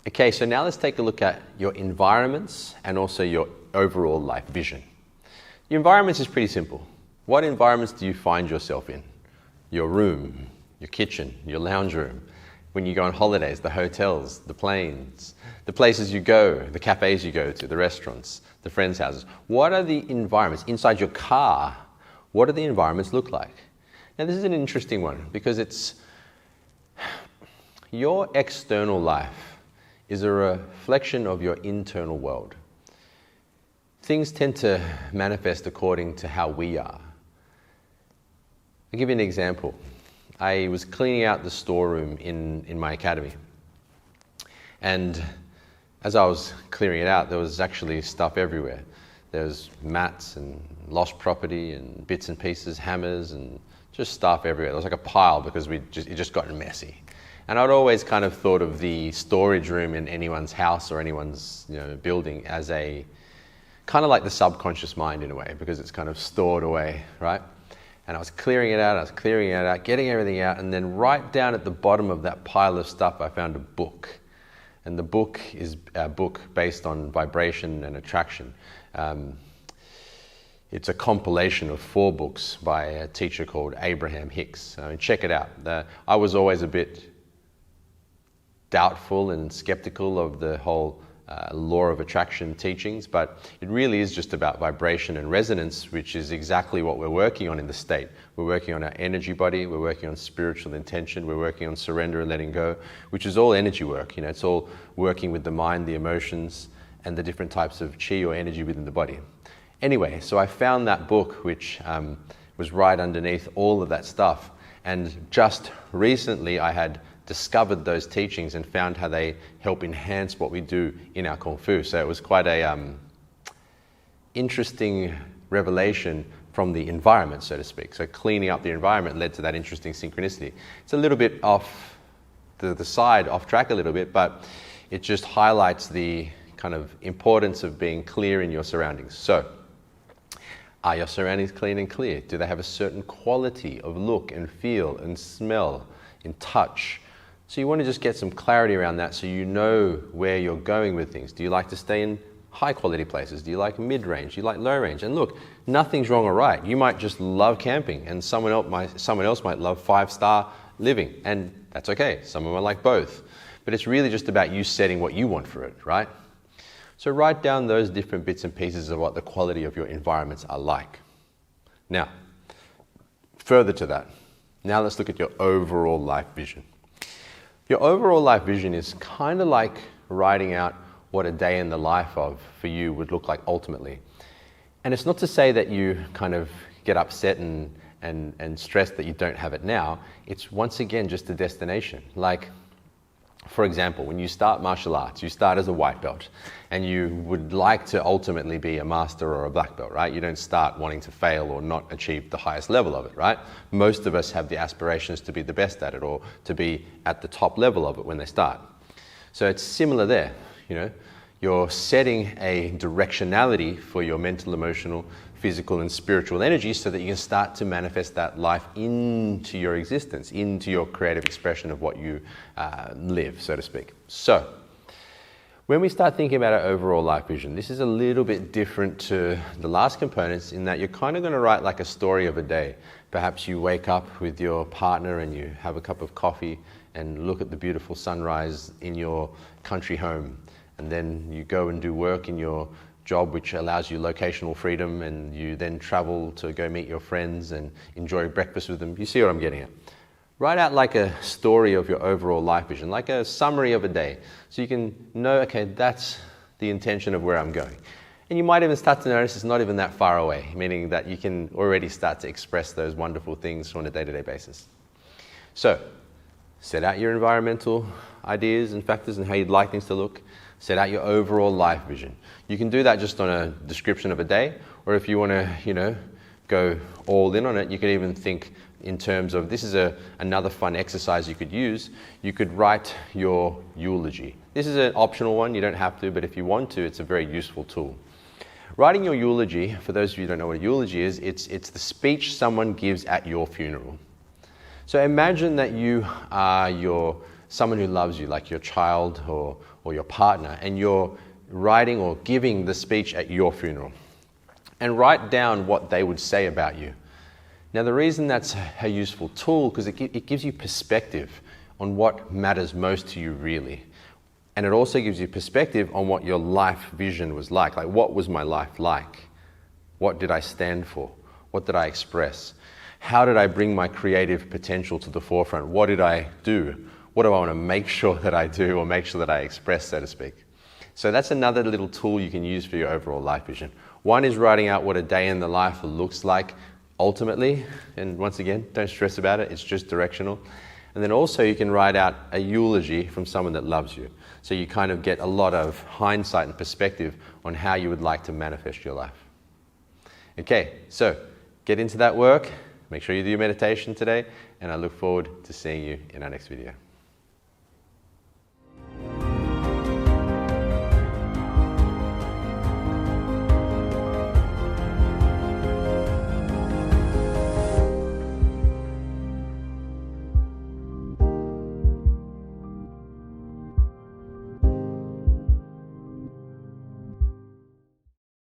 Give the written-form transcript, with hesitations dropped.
Okay, so now let's take a look at your environments and also your overall life vision. Your environments is pretty simple. What environments do you find yourself in? Your room, your kitchen, your lounge room. When you go on holidays, the hotels, the planes, the places you go, the cafes you go to, the restaurants, the friends' houses. What are the environments? Inside your car, what do the environments look like? Now this is an interesting one because it's your external life is a reflection of your internal world. Things tend to manifest according to how we are. I'll give you an example. I was cleaning out the storeroom in my academy. And as I was clearing it out, there was actually stuff everywhere. There was mats and lost property and bits and pieces, hammers and just stuff everywhere. There was like a pile because it just gotten messy. And I'd always kind of thought of the storage room in anyone's house or anyone's building as a kind of like the subconscious mind in a way, because it's kind of stored away, right? And I was clearing it out, getting everything out, and then right down at the bottom of that pile of stuff, I found a book. And the book is a book based on vibration and attraction. It's a compilation of 4 books by a teacher called Abraham Hicks. Check it out. I was always a bit doubtful and skeptical of the whole law of attraction teachings, but it really is just about vibration and resonance, which is exactly what we're working on in the state. We're working on our energy body, we're working on spiritual intention, we're working on surrender and letting go, which is all energy work. It's all working with the mind, the emotions, and the different types of chi or energy within the body. Anyway, so I found that book, which was right underneath all of that stuff, and just recently I had discovered those teachings and found how they help enhance what we do in our Kung Fu. So it was quite a interesting revelation from the environment, so to speak. So cleaning up the environment led to that interesting synchronicity. It's a little bit off the side, off track a little bit, but it just highlights the kind of importance of being clear in your surroundings. So, are your surroundings clean and clear? Do they have a certain quality of look and feel and smell, in touch? So you want to just get some clarity around that so you know where you're going with things. Do you like to stay in high quality places? Do you like mid-range? Do you like low range? And look, nothing's wrong or right. You might just love camping and someone else might love 5-star living, and that's okay. Someone might like both. But it's really just about you setting what you want for it, right? So write down those different bits and pieces of what the quality of your environments are like. Now, further to that, now let's look at your overall life vision. Your overall life vision is kind of like writing out what a day in the life for you would look like ultimately. And it's not to say that you kind of get upset and stressed that you don't have it now. It's once again just a destination. Like, for example, when you start martial arts, you start as a white belt and you would like to ultimately be a master or a black belt, right? You don't start wanting to fail or not achieve the highest level of it, right? Most of us have the aspirations to be the best at it or to be at the top level of it when they start. So it's similar there, You're setting a directionality for your mental, emotional, physical and spiritual energy so that you can start to manifest that life into your existence, into your creative expression of what you live, so to speak. So, when we start thinking about our overall life vision, this is a little bit different to the last components in that you're kind of going to write like a story of a day. Perhaps you wake up with your partner and you have a cup of coffee and look at the beautiful sunrise in your country home. And then you go and do work in your job, which allows you locational freedom, and you then travel to go meet your friends and enjoy breakfast with them. You see what I'm getting at? Write out like a story of your overall life vision, like a summary of a day, so you can know, okay, that's the intention of where I'm going. And you might even start to notice it's not even that far away, meaning that you can already start to express those wonderful things on a day-to-day basis. So, set out your environmental ideas and factors and how you'd like things to look. Set out your overall life vision. You can do that just on a description of a day, or if you want to, go all in on it, you could even think in terms of, this is another fun exercise you could use. You could write your eulogy. This is an optional one, you don't have to, but if you want to, it's a very useful tool. Writing your eulogy, for those of you who don't know what a eulogy is, it's the speech someone gives at your funeral. So imagine that you are your someone who loves you, like your child or your partner, and you're writing or giving the speech at your funeral. And write down what they would say about you. Now, the reason that's a useful tool, because it gives you perspective on what matters most to you really. And it also gives you perspective on what your life vision was like. Like, what was my life like? What did I stand for? What did I express? How did I bring my creative potential to the forefront? What did I do? What do I want to make sure that I do, or make sure that I express, so to speak? So that's another little tool you can use for your overall life vision. One is writing out what a day in the life looks like ultimately. And once again, don't stress about it. It's just directional. And then also you can write out a eulogy from someone that loves you. So you kind of get a lot of hindsight and perspective on how you would like to manifest your life. Okay, so get into that work. Make sure you do your meditation today, and I look forward to seeing you in our next video.